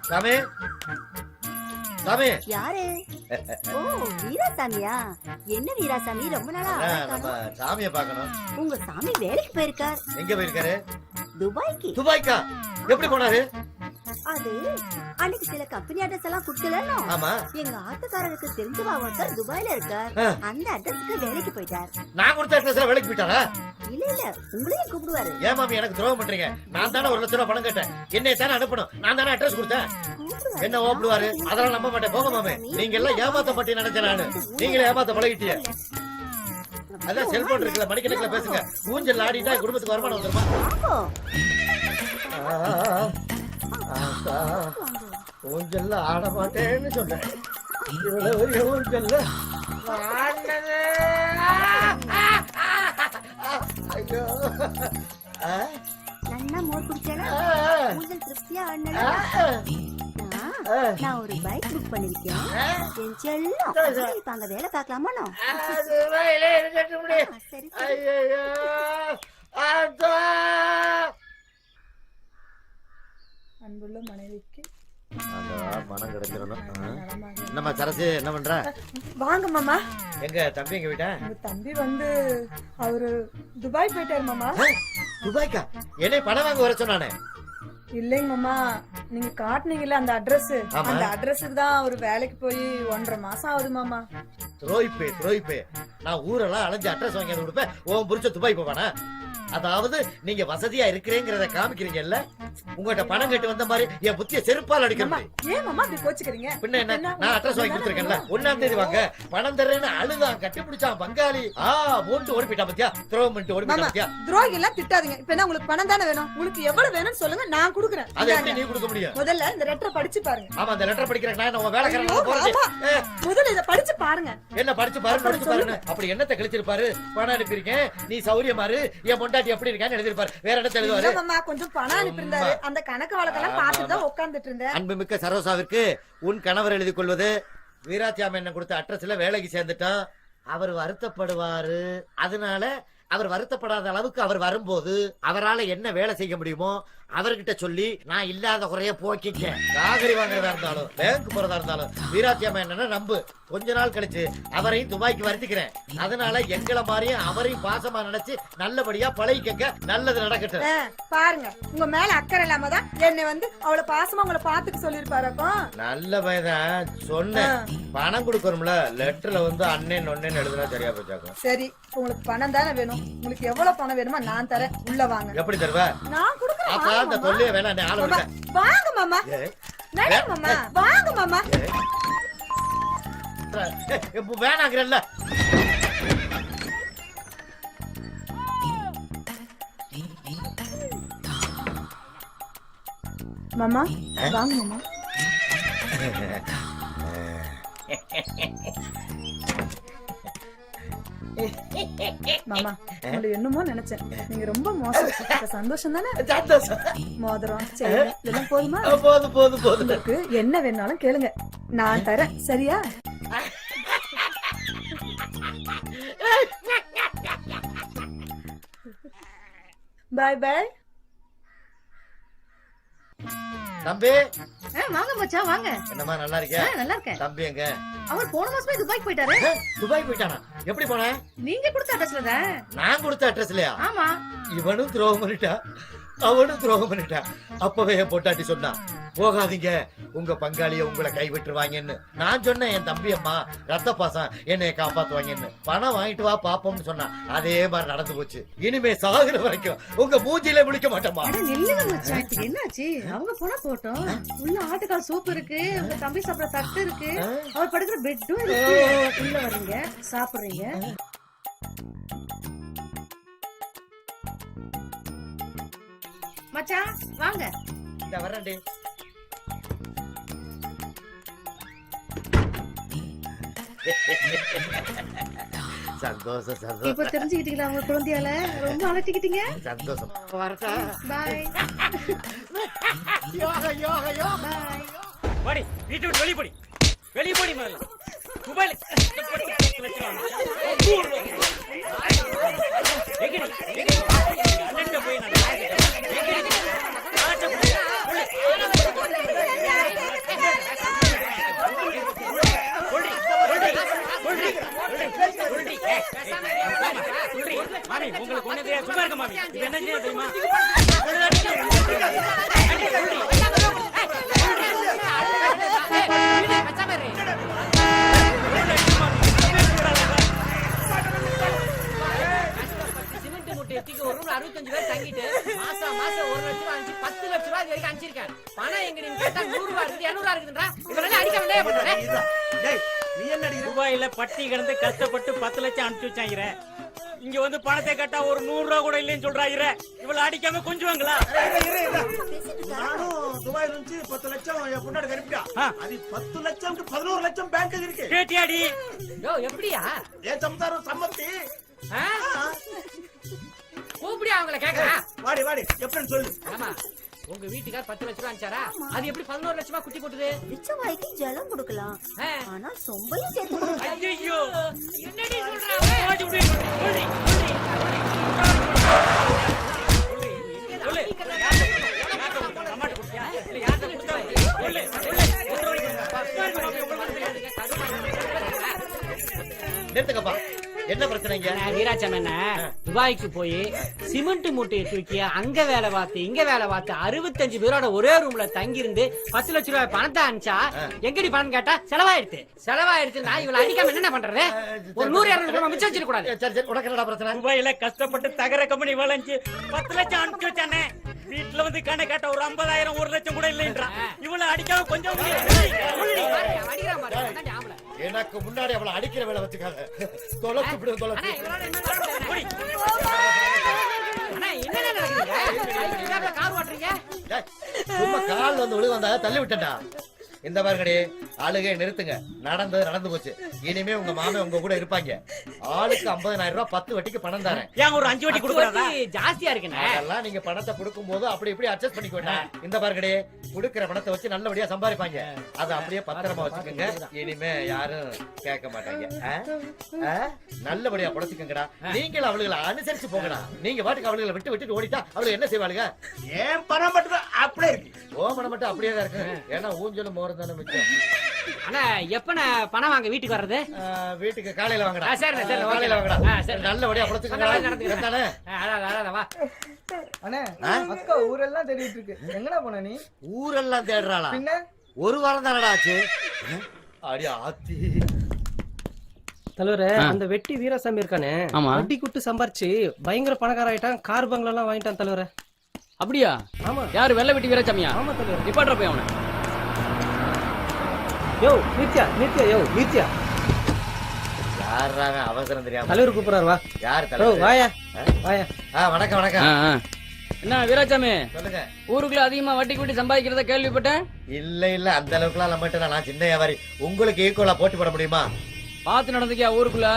சாமி சாமி. யாரு? ஓ வீராசாமியா? என்ன வீராசாமி ரொம்ப நாளா நம்ம சாமியை பார்க்கணும். உங்க சாமி வேலைக்கு போயிருக்கார். எங்க போயிருக்காரு? துபாய்க்கு. துபாய்க்கா? எப்படி போனாரு? அது அன்னைக்கு சில கம்பெனி அட்ரஸ் எல்லாம் குடுக்கலன்னு. ஆமா. எங்க ஆத்துக்காரருக்கு தெரிஞ்சவா ஒருத்தர் துபாயில இருக்கார். அந்த அட்ரஸ்க்கு வேலைக்கு போயிட்டார். நான் கொடுத்த அட்ரஸ்ல வேலைக்கு போயிட்டாரா? இல்ல இல்ல உங்களையும் கூப்பிடுவாரு. ஏன் மாமி எனக்கு துரோகம் பண்றீங்க? நான் தானே 1 லட்சம் ரூபாய் பணம் கேட்டேன். என்னைய தானே அனுப்பணும். நான் தானே அட்ரஸ் கொடுத்தேன். என்ன ஓப்பிடுவாரு? அதெல்லாம் நம்ப மாட்டேன். போக மாமே. நீங்க எல்லாம் ஏமாத்த பட்டி நினைச்சேன் நானு. நீங்களே ஏமாத்த பழகிட்டீங்க. அதான் செல்போன் இருக்குல்ல, மணிக்கணக்கில் பேசுங்க. ஊஞ்சல் ஆடிட்டா குடும்பத்துக்கு வருமானம் வந்துருமா? ஊஞ்சல்ல ஆட மாட்டேன்னு சொன்னேன். இவ்வளவு ஊஞ்சல்ல ஐயோ. நல்லா மோர் குடிச்சேனா? ஊஞ்சல் திருப்தியா ஆடுனா? நான் ஒரு பைக் புக் பண்ணிருக்கேன். என் செல்லம் இப்ப அங்க வேலை பார்க்கலாமா? சரி அன்புள்ள மனைவிக்கு மனம் கிடைச்சிடணும். என்னம்மா சரசு, என்ன பண்ற? வாங்க மாமா. எங்க தம்பி எங்க வீட்டா? உங்க தம்பி வந்து அவரு துபாய் போயிட்டாரு மாமா. துபாய்க்கா? என்னை பணம் வாங்க வர சொன்னானே. இல்லைங்க மாமா, நீங்க காட்டுனீங்கல்ல அந்த அட்ரஸ், அந்த அட்ரஸுக்கு தான் அவரு வேலைக்கு போய் 1.5 மாசம் ஆகுது மாமா. துரோயிப்பே. நான் ஊரெல்லாம் அலைஞ்சு அட்ரஸ் வாங்கி கொடுப்பேன். உன் புரிச்ச துபாய் போவானா? அதாவது நீங்க வசதியா இருக்கிறேங்கிறத காமிக்கிறீங்கல்ல. உங்ககிட்ட பணம் கேட்டு வந்த மாதிரி என் புத்திய செருப்பால் அடிக்கிறேன். ஏன் மாமா இப்படி கோச்சுக்கிறீங்க? பின்ன என்ன, நான் அட்ரஸ் வாங்கி கொடுத்துருக்கேன்ல. 1ஆம் தேதி வாங்க பணம் தர்றேன்னு அழுதான், கட்டிப்பிடிச்சான் பங்காளி. மூண்டு ஓடி போயிட்டா பத்தியா? துரோகம் பண்ணிட்டு ஓடி போயிட்டா பத்தியா? துரோகி எல்லாம் திட்டாதீங்க. இப்ப என்ன உங்களுக்கு பணம் தானே வேணும்? உங்களுக்கு எவ்வளவு வேணும்னு சொல்லுங்க, நான் கொடுக்குறேன். அதை எப்படி நீ கொடுக்க முடியும்? முதல்ல இந்த லெட்டரை படிச்சு பாருங்க. ஆமா, இந்த லெட்டர் படிக்கிறேன். நான் உன் வேலைக்காரன் போறேன். முதல்ல இத படிச்சு பாருங்க. என்ன படிச்சு பாருங்க. அப்படி என்னத்தை கழிச்சிருப்பாரு? பணம் அனுப்பியிருக்கேன், நீ சௌரியமா இரு, என் பொண்டாட்டி எப்படி இருக்கான்னு எழுதிருப்பாரு. வேற என்ன எழுதுவாரு? மாமா கொஞ்சம் பணம் அனுப்பியிருந்தாரு. அந்த கணக்கு வழக்கெல்லாம் பார்த்துட்டு தான் உட்கார்ந்துட்டு இருந்தேன். அன்புமிக்க சரோசாவிற்கு உன் கணவர் எழுதி கொள்வது. வீராசாமி என்ன கொடுத்த அட்ரஸ்ல வேலைக்கு சேர்ந்துட்டான். அவர் வருத்தப்படுவாரு. அதனால அவர் வருத்தப்படாத அளவுக்கு அவர் வரும்போது அவரால் என்ன வேலை செய்ய முடியுமோ அவர்கிட்ட சொல்லி நான் இல்லாத குறைய போக்கிட்டேன். காகரி வாங்குறதா இருந்தாலும் பேங்க் போறதா இருந்தாலும் வீராசாமி என்ன நம்பு. கொஞ்ச நாள் கழிச்சு அவரையும் துபாய்க்கு வருத்திக்கிறேன். அதனால எங்களை மாதிரியும் அவரையும் பாசமா நினைச்சு நல்லபடியா பழகிக்க. நல்லது நடக்கட்டும். பாருங்க, உங்க மேல அக்கறை இல்லாம தான் என்னை வந்து அவ்வளவு பாசமா உங்களை பாத்துக்க சொல்லிருப்பாருக்கும். நல்ல பையன் சொன்னேன். பணம் கொடுக்கணும்ல. லெட்டர்ல வந்து அண்ணன் ஒன்னேன்னு எழுதுனா சரியா போச்சாக்கும். சரி, உங்களுக்கு பணம் தானே வேணும். உங்களுக்கு எவ்வளவு பணம் வேணுமா நான் தரேன். உள்ள வாங்க. எப்படி தருவ? நான் கொடுக்குறேன். அந்த தொல்லைய வேணா நீ ஆள விடுங்க. வாங்க மாமா. நட மாமா. வாங்க மாமா. வேணாங்கறல்ல. மாமா வாங்க மாமா. மாமா உங்களை என்னமோ நினைச்சேன். நீங்க ரொம்ப மோசம். சந்தோஷம் தானே? மோதிரம் செயின் இதெல்லாம் போதுமா? போதும். உங்களுக்கு என்ன வேணாலும் கேளுங்க, நான் தரேன். சரியா? பாய் பாய். தம்பி வாங்க மச்சான் வாங்க. என்னமா நல்லா இருக்கியா? நல்லா இருக்கேன். தம்பி எங்க? அவர் போன மாசமே துபாய்க்கு போயிட்டாரு. துபாய் போயிட்டானா? எப்படி போன? நீங்க கொடுத்த அட்ரஸ்ல தான். நான் கொடுத்த அட்ரஸ்லயா? ஆமா. இவனும் துரோகம் பண்ணிட்டா, அவனும் துரோகம் பண்ணிட்டா. அப்பவே என் பொட்டாட்டி சொன்னா போகாதீங்க, உங்க பங்காளிய உங்களை கைவிட்டுருவாங்கன்னு. நான் சொன்னேன் என் தம்பி அம்மா ரத்த பாசம் என்னைய காப்பாத்துவாங்கன்னு. பணம் வாங்கிட்டு வா பாப்போம்னு சொன்னா. அதே மாதிரி நடந்து போச்சு. இனிமே சாகுற வரைக்கும் உங்க மூஞ்சில முழிக்க மாட்டோமா? நில்லுங்க மச்சான், என்னாச்சு? அவங்க போனா போட்டோம். உள்ள ஆட்டுக்கால் சூப் இருக்கு, உங்க தம்பி சாப்பிட தட்டு இருக்கு, அவர் படுக்கிற பெட்டும் இருக்கு. உள்ள வர்றீங்க, சாப்பிடுறீங்க. மச்சான் வாங்க. இந்த வரேன்டி. சந்தோஷம். இப்ப தெரிஞ்சுக்கிட்டீங்களா உங்க குழந்தையால? ரொம்ப அலட்டிக்கிட்டீங்க. சந்தோஷம். வரட்டா? பாய். யோகா. வாடி, வீட்டு விட்டு வெளிய போடி. வெளிய போடி மேல. குபேல. எங்கடி? அண்ணன்ட்ட போய் நான் இப்ப என்ன செய்ய தெரியுமா? சிமெண்ட் மூட்டை எத்திக்கு ஒரு ரூம்ல 65 பேர் தங்கிட்டு மாசம் 1 லட்சம் ரூபாய் அனுப்பிச்சு 10 லட்சம் ரூபாய் வரைக்கும் அனுப்பிச்சிருக்கேன். பணம் எங்க நீங்க கேட்டா 100 ரூபாய் இருக்குது 200 ரூபாய் இருக்குன்றா. இவரெல்லாம் அடிக்க வேண்டிய பண்றேன். நீ என்ன அடிக்கிற? துபாயில பட்டி கிடந்து கஷ்டப்பட்டு 10 லட்சம் அனுப்பிச்சு வச்சாங்க. இங்க வந்து பணத்தை கேட்டா ஒரு 100 ரூபாய் கூட இல்லைன்னு சொல்றாங்க. இவ்வளவு அடிக்காம கொஞ்சுவாங்களா? நானும் துபாயில இருந்து 10 லட்சம் என் பொண்ணாடி கருப்பிட்டா. அது 10 லட்சம் 11 லட்சம் பேங்க் இருக்கு. கேட்டியாடி? யோ எப்படியா? ஏன் சம்சாரம் சம்மத்தி? கூப்பிடியா அவங்கள கேக்குறா? வாடி வாடி எப்படின்னு சொல்லு. ஆமா உங்க வீட்டுக்கார் 10 லட்சம் ரூபாய் அனுப்பிச்சாரா? அது எப்படி 11 லட்சமா குட்டி போட்டுது? பிச்சைவாய்க்கு ஜலம் கொடுக்கலாம் ஆனா சொம்பையும் சேர்த்து கொடுக்கலாம். ஐயோ என்னடி சொல்றாங்க? ஓடி ஓடி ஓடி நிறுத்துக்கப்பா. என்ன பிரச்சனைங்க? வீராச்சம் என்ன துபாய்க்கு போய் சிமெண்ட் மூட்டையை தூக்கி அங்க வேலை பார்த்து இங்க வேலை பார்த்து 65 பேரோட ஒரே ரூம்ல தங்கி இருந்து 10 லட்சம் ரூபாய் பணத்தை அனுப்பிச்சா எங்கடி பணம் கேட்டா செலவாயிடுச்சு. நான் இவளை அடிக்காம என்ன பண்றது? ஒரு 100-200 ரூபாய் மிச்சம் வச்சிருக்க கூடாது. சரி சரி, உனக்கு என்னடா பிரச்சனை? துபாயில கஷ்டப்பட்டு தகர கம்பெனி வளைஞ்சு 10 லட்சம் அனுப்பிச்சு வச்சானே. வீட்டுல வந்து கணக்கு கேட்ட ஒரு 50,000 1 லட்சம் கூட இல்லைன்றான். இவ்வளவு அடிக்காம கொஞ்சம் அடிக்கிறான் பாரு, அதான் ஆம்பளை. எனக்கு முன்னாடி அவளை அடிக்கிற வேலை வச்சுக்காத. தொலைச்சு விடு, தொலைச்சு. அண்ணா, இவரோட என்ன சொல்றது? அண்ணா, என்னண்ணா நடக்குது? கார் ஓட்டுறீங்க? டேய், சும்மா கால் வந்து விழுக வந்தா தள்ளி விட்டேன்டா. இந்த பாருங்கடி, ஆளுகை நிறுத்துங்க. நடந்து போச்சு. இனிமே உங்க மாமே உங்க கூட இருப்பாங்க. ஆளுக்கு 50,000 ரூபாய் 10 வட்டிக்கு பணம் தரேன். ஏன் ஒரு 5 வட்டி கொடுக்குறாங்க? ஜாஸ்தியா இருக்குண்ணே. அதெல்லாம் நீங்க பணத்தை கொடுக்கும் போது அப்படி இப்படி அட்ஜஸ்ட் பண்ணிக்க வேண்டாம். இந்த பாருங்கடி, குடுக்கிற பணத்தை வச்சு நல்லபடியா சம்பாதிப்பாங்க. அதை அப்படியே பத்திரமா வச்சுக்கோங்க. இனிமே யாரும் கேட்க மாட்டாங்க. நல்லபடியா புடச்சுக்கங்கடா. நீங்களும் அவளுகளை அனுசரிச்சு போங்கடா. நீங்க பாட்டுக்கு அவளுகளை விட்டுட்டு ஓடிட்டா அவளுக்கு என்ன செய்வாளுங்க? ஏன் பணம் மட்டும் அப்படியே இருக்கு. ஓமனை மட்டும் அப்படியே தான் இருக்கு. ஏன்னா ஊஞ்சலும் மோரம் தானே மிச்சம். அண்ணா எப்ப பணம் வாங்க வீட்டுக்கு வர்றது? வீட்டுக்கு காலையில வாங்கடா. சரி காலையில வாங்கடா. சரி. நல்லபடியா புடச்சுக்கங்கடா. அண்ணே அக்கா ஊரெல்லாம் தேடிட்டு இருக்கு. எங்கடா போன நீ? ஊரெல்லாம் தேடுறாளா? பின்ன ஒரு வாரம் தானடா ஆச்சு. அடி ஆத்தி. தலைவரே, அந்த வெட்டி வீராசாமி இருக்கானே, வட்டி குட்டு சம்பாரிச்சு பயங்கர பணக்கார ஆயிட்டான். கார் பங்களா எல்லாம் வாங்கிட்டான் தலைவரே. அப்படியா? ஆமா. யாரு வெள்ள வெட்டி வீராசாமியா? ஆமா தலைவர். நிப்பாட்ற போய் அவனை. யோ நித்யா யாரா அவசரம் தெரியாம தலைவர் கூப்பிடுறாரு. வா. யார் தலைவர்? வாயா. வணக்கம். என்ன வீராசாமி, சொல்லுங்க. ஊருக்குள்ள அதிகமா வட்டி கூட்டி சம்பாதிக்கிறத கேள்விப்பட்டேன். இல்ல அந்த அளவுக்கு எல்லாம் நம்மகிட்ட நான் சின்ன வியாபாரி. உங்களுக்கு ஈக்குவலா போட்டி போட முடியுமா? பார்த்து நடந்துக்கியா ஊருக்குள்ள?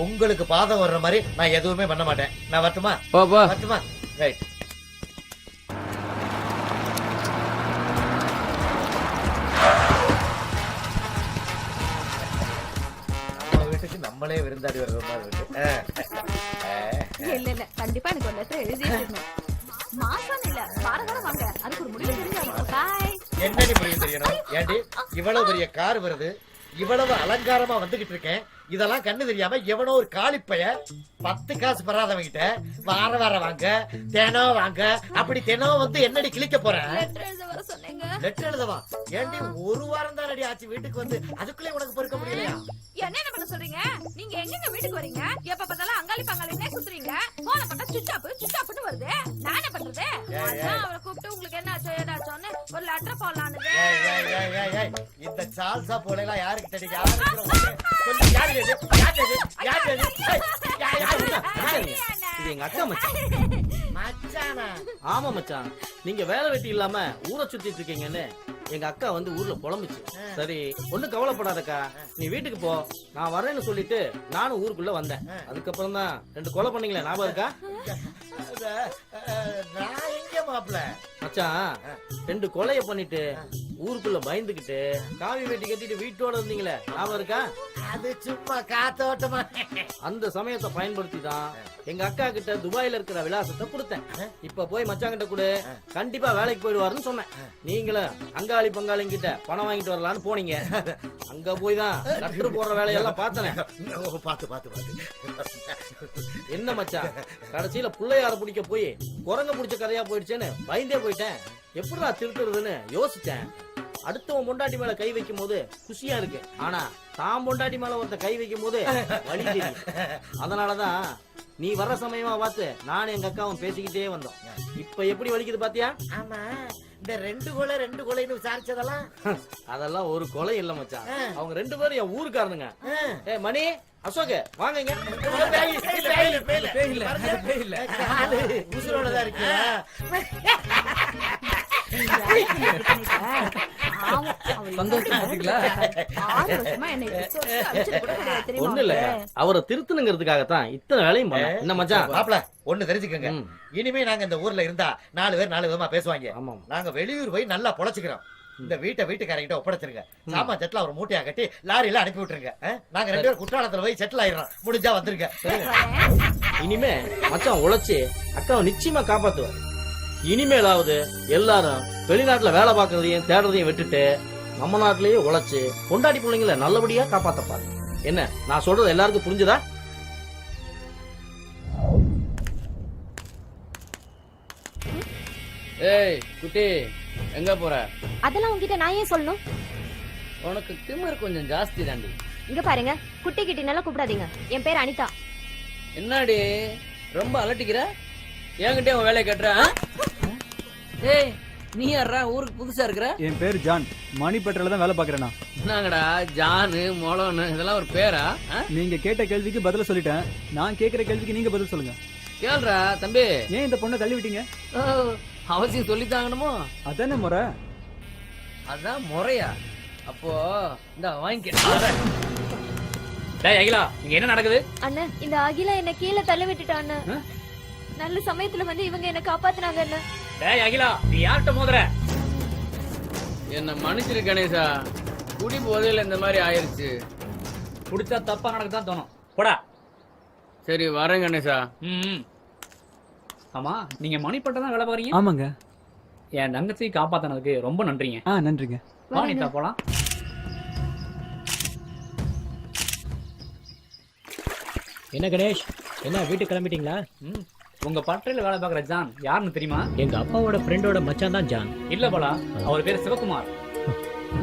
உங்களுக்கு பாதம் வர்ற மாதிரி நான் எதுவுமே பண்ண மாட்டேன். நான் வரட்டுமா? போ வரட்டுமா? ரைட். வீட்டுக்கு நம்மளே விருந்தாடி வர்ற மாதிரி இருக்கு. இல்ல கண்டிப்பா எனக்கு ஒரு லெட்டர் எழுதி மாசம் இல்ல வாரம் வாங்க. அதுக்கு ஒரு முடிவு தெரிஞ்சாங்க. பாய். என்னடி முடிவு தெரியணும்? ஏண்டி இவ்வளவு பெரிய கார் வருது, இவ்வளவு அலங்காரமா வந்துகிட்டு இருக்கேன். இதெல்லாம் கண்ணு தெரியாம எவனோ ஒரு காலிப்பைய 10 காசு பெறாதவங்கிட்ட வார வாங்க, தினம் வாங்க, அப்படி தினம் வந்து என்னடி கிழிக்க போறேன்? லெட்டர் எழுதவா? ஏண்டி ஒரு வாரம் தான் ஆச்சு வீட்டுக்கு வந்து, அதுக்குள்ளே உனக்கு பொறுக்க முடியலையா? என்ன பண்ண சொல்றீங்க? நீங்க எங்க வீட்டுக்கு வரீங்க? எப்ப பார்த்தாலும் அங்காளி பங்காளினே சுத்துறீங்க. போன பண்ணா சுச்சாப்னு வருது. நான் என்ன பண்றது? அவரை கூப்பிட்டு உங்களுக்கு என்ன ஆச்சோ ஏதாச்சோன்னு ஒரு லெட்டர் போடலான்னு. இந்த சால்சா போலாம் யாருக்கு தெரியும்? யாரு இது எங்க அக்கா மச்சான். மச்சானா? ஆமா மச்சான், நீங்க வேலை வெட்டி இல்லாம ஊரை சுத்திட்டு இருக்கீங்கன்னு எங்க அக்கா வந்து ஊர்ல புலம்புச்சு. சரி ஒண்ணும் கவலைப்படாதக்கா, நீ வீட்டுக்கு போ, நான் வரேன்னு சொல்லிட்டு நானும் ஊருக்குள்ள வந்தேன். அதுக்கப்புறம் தான் 2 கொலை பண்ணீங்களே, ஞாபகம் இருக்கா? நான் எங்க மாப்பிள்ள? மச்சான் 2 கொலைய பண்ணிட்டு ஊருக்குள்ள பயந்துகிட்டு காவி வெட்டி கட்டிட்டு வீட்டோட இருந்தீங்களே, ஞாபகம் இருக்கா? அது சும்மா காத்தோட்டமா. அந்த சமயத்தை பயன்படுத்தி தான் எங்க அக்கா கிட்ட துபாயில இருக்கிற விலாசத்தை கொடுத்தேன். இப்ப போய் மச்சாங்கிட்ட கூட கண்டிப்பா வேலைக்கு போயிடுவாருன்னு சொன்னேன். நீங்களும் அங்காளி பங்காளி கிட்ட பணம் வாங்கிட்டு வரலான்னு போனீங்க. அங்க போய் தான் லெட்டர் போடுற வேலையெல்லாம் பார்த்தேன். பாத்து என்ன மச்சான், கடைசியில பிள்ளையார பிடிக்க போய் குரங்க பிடிச்ச கதையா போயிடுச்சேன்னு பயந்தே போயிட்டேன். எப்படிடா திருத்துறதுன்னு யோசிச்சேன். அடுத்தவன் பொண்டாட்டி மேல கை வைக்கும் போது குஷியா இருக்கு, ஆனா தான் பொண்டாட்டி மேல ஒருத்த கை வைக்கும் போது வலி தெரியும். அதனாலதான் நீ வர்ற சமயமா பார்த்து நானும் எங்க அக்காவும் பேசிக்கிட்டே வந்தோம். இப்ப எப்படி வலிக்குது பாத்தியா? ஆமா, இந்த ரெண்டு கொலைன்னு விசாரிச்சதெல்லாம் அதெல்லாம் ஒரு கொலை இல்ல மச்சான். அவங்க 2 பேரும் என் ஊருக்காரனுங்க. ஏ மணி, அசோக் வாங்க. உசுரோடதான் இருக்கு. ஒண்ணு இல்ல, அவரை திருத்தணுங்கிறதுக்காகத்தான் இத்தனை வேலையும் பண்ண. என்ன மச்சான்? மாப்ள, ஒண்ணு தெரிஞ்சுக்கங்க, இனிமே நாங்க இந்த ஊர்ல இருந்தா 4 பேர் 4 விதமா பேசுவாங்க. நாங்க வெளியூர் போய் நல்லா பொழைச்சுக்கிறோம். இந்த வீட்டுக்காரங்கிட்ட ஒப்படைச்சிருங்க. சாமான் செட்டில் ஒரு மூட்டையா கட்டி லாரியில அனுப்பி விட்டுருங்க. நாங்க 2 பேரும் குற்றாலத்துல போய் செட்டில் ஆயிடுறோம். முடிஞ்சா வந்துருங்க. இனிமே மச்சான் உழைச்சு அக்காவை நிச்சயமா காப்பாத்துவார். இனிமேலாவது எல்லாரும் வெளிநாட்டுல வேலை பார்க்கறதையும் தேடுறதையும் விட்டுட்டு நம்ம நாட்டிலேயே உழைச்சு பொண்டாட்டி பிள்ளைங்களை நல்லபடியா காப்பாத்தப்பாரு. என்ன நான் சொல்றது எல்லாருக்கும் புரிஞ்சுதா? ஏய் குட்டி, எங்க போற? அதெல்லாம் உங்ககிட்ட நான் ஏன் சொல்லணும்? உனக்கு திமிர் கொஞ்சம் ஜாஸ்தி தாண்டி. இங்க பாருங்க, குட்டி கிட்டி நல்லா கூப்பிடாதீங்க. என் பேர் அனிதா. என்னடி ரொம்ப அலட்டிக்கிற? என்கிட்ட உன் வேலையை கட்டுற? ஏய், நீ யாரா ஊருக்கு புதுசா இருக்கிற? என் பேர் ஜான், மணி பெட்ரோல தான் வேலை பாக்குறேன். என்னங்கடா ஜானு மொளோன்னு இதெல்லாம் ஒரு பேரா? நீங்க கேட்ட கேள்விக்கு பதில சொல்லிட்டேன். நான் கேக்குற கேள்விக்கு நீங்க பதில் சொல்லுங்க. கேள்றா தம்பி. ஏன் இந்த பொண்ணை தள்ளி விட்டீங்க? அவசியம் சொல்லித்தாங்கணுமோ? அதானே முறை. அதான் முறையா? அப்போ இந்த வாங்கிக்க. டேய் அகிலா, இங்க என்ன நடக்குது? அண்ணா, இந்த அகிலா என்ன கீழே தள்ளி விட்டுட்டான். நல்ல சமயத்துல வந்து இவங்க என்ன காப்பாத்துனாங்க. அண்ணா, டேய் அகிலா, நீ யார்கிட்ட மோதுற? என்ன மன்னிச்சிரு கணேசா, குடி போதையில இந்த மாதிரி ஆயிருச்சு. குடிச்சா தப்பா நடக்கத்தான் தோணும். போடா. சரி வரேன் கணேசா. ஆமா, நீங்க மணிப்பட்ட தான் வேலை பாக்குறீங்க? ஆமாங்க. என் தங்கச்சி காப்பாத்தினதுக்கு ரொம்ப நன்றிங்க. நன்றிங்க. வாணிதா போலாம். என்ன கணேஷ், என்ன வீட்டுக்கு கிளம்பிட்டீங்களா? உங்க பட்டறையில வேலை பார்க்குற ஜான் யாருன்னு தெரியுமா? எங்க அப்பாவோட ஃப்ரெண்டோட மச்சான் தான் ஜான். இல்ல போலா, அவர் பேர் சிவகுமார்.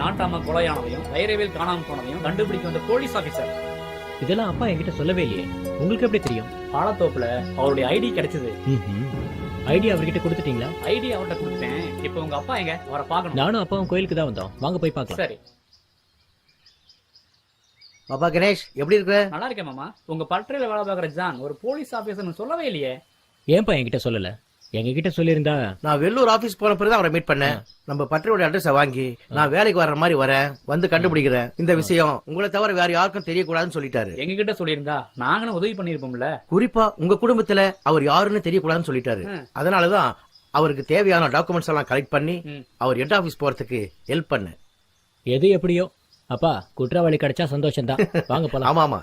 நாட்டாம கொலையானதையும் வைரவேல் காணாம போனதையும் கண்டுபிடிக்க வந்த போலீஸ் ஆபீசர். இதெல்லாம் அப்பா என்கிட்ட சொல்லவே இல்லையே. உங்களுக்கு எப்படி தெரியும்? பாலத்தோப்புல அவருடைய ஐடி கிடைச்சது. ஐடி அவர்கிட்ட கொடுத்துட்டீங்களா? ஐடி அவர்கிட்ட கொடுத்தேன். இப்போ உங்க அப்பா எங்க? அவரை பார்க்கணும். நானும் அப்பாவும் கோயிலுக்கு தான் வந்தோம். வாங்க போய் பார்க்கலாம். சரி. பாப்பா கணேஷ், எப்படி இருக்க? நல்லா இருக்கேன் மாமா. உங்க பட்டறையில வேலை பார்க்குற ஜான் ஒரு போலீஸ் ஆபீசர்னு சொல்லவே இல்லையே. ஏன்பா என்கிட்ட சொல்லல? எங்ககிட்ட சொல்லியிருந்தா. நான் வெள்ளூர் ஆபீஸ் போன பிறகு அவரை மீட் பண்ணேன். நம்ம பட்டறையோட அட்ரஸ வாங்கி நான் வேலைக்கு வர்ற மாதிரி வரேன், வந்து கண்டுபிடிக்கிறேன். இந்த விஷயம் உங்களை தவிர வேற யாருக்கும் தெரியக்கூடாதுன்னு சொல்லிட்டாரு. எங்க கிட்ட சொல்லியிருந்தா நாங்களும் உதவி பண்ணிருப்போம்ல. குறிப்பா உங்க குடும்பத்துல அவர் யாருன்னு தெரியக்கூடாதுன்னு சொல்லிட்டாரு. அதனாலதான் அவருக்கு தேவையான டாக்குமெண்ட்ஸ் எல்லாம் கலெக்ட் பண்ணி அவர் ஹெட் ஆபீஸ் போறதுக்கு ஹெல்ப் பண்ண. எது எப்படியோ அப்பா, குற்றவாளி கிடைச்சா சந்தோஷம் தான். வாங்க போலாம். ஆமா ஆமா.